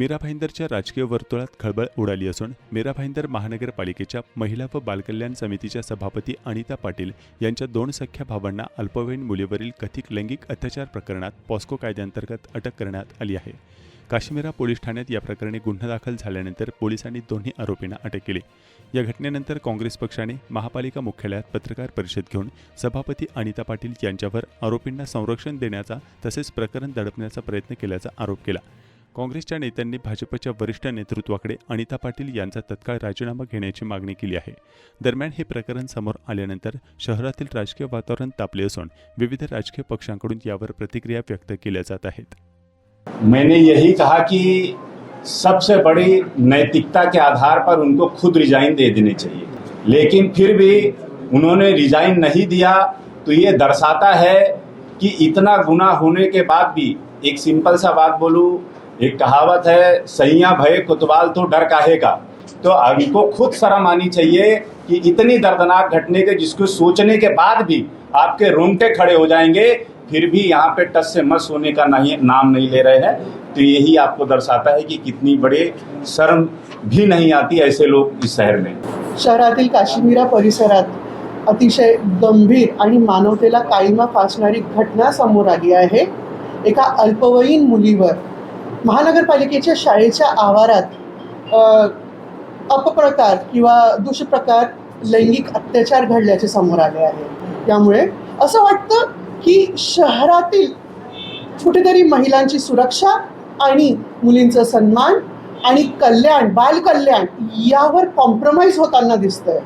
मीरा भाईंदरच्या राजकीय वर्तुळात खळबळ उडाली असून मीरा भाईंदर महानगरपालिकेच्या महिला व बालकल्याण समितीच्या सभापती अनिता पाटील यांच्या 2 सख्ख्या भावांना अल्पवयीन मुलीवरील कथित लैंगिक अत्याचार प्रकरणात पॉस्को कायद्याअंतर्गत अटक करण्यात आली आहे। काश्मीरा पोलीस ठाण्यात या प्रकरणी गुन्हा दाखल झाल्यानंतर पोलिसांनी दोन्ही आरोपींना अटक केली। या घटनेनंतर काँग्रेस पक्षाने महापालिका मुख्यालयात पत्रकार परिषद घेऊन सभापती अनिता पाटील यांच्यावर आरोपींना संरक्षण देण्याचा तसेच प्रकरण दडपण्याचा प्रयत्न केल्याचा आरोप केला। काँग्रेसच्या नेत्यांनी भाजपच्या वरिष्ठ नेतृत्वाकडे अनिता पाटील यांचा तत्काळ राजीनामा घेण्याची मागणी केली आहे। दरम्यान हे प्रकरण समोर आल्यानंतर शहरातील राजकीय वातावरण तापले असून विविध राजकीय पक्षांकडून यावर प्रतिक्रिया व्यक्त केल्या जात आहेत। मैंने यही कहा कि सबसे बड़ी नैतिकता के आधार पर उनको खुद रिजाइन दे देने चाहिए, लेकिन फिर भी उन्होंने रिजाइन नहीं दिया। तो ये दर्शाता है कि इतना गुनाह होने के बाद भी, एक सिंपल सा बात बोलूं, एक कहावत है, सैया भय कोतवाल तो डर काहे का। तो उनको खुद शर्म आनी चाहिए कि इतनी दर्दनाक घटने के जिसको सोचने के बाद भी आपके रोंगटे खड़े हो जाएंगे, फिर भी यहाँ पे टस से मस होने का नाम नहीं ले रहे हैं। तो यही आपको दर्शाता है कि कितनी बड़े शर्म भी नहीं आती ऐसे लोग इस शहर में। शहरातील काश्मीरा परिसरात अतिशय गंभीर आणि मानवतेला काळिमा फासणारी घटना समोर आली आहे। एका अल्पवयीन मुलीवर महानगरपालिकेच्या शाळेच्या आवारात अपप्रकार किंवा दुष्प्रकार लैंगिक अत्याचार घडल्याचे समोर आले आहे। त्यामुळे असं वाटतं की शहरातील कुठेतरी महिलांची सुरक्षा आणि मुलींचा सन्मान आणि कल्याण, बालकल्याण यावर कॉम्प्रोमाइज होताना दिसतंय।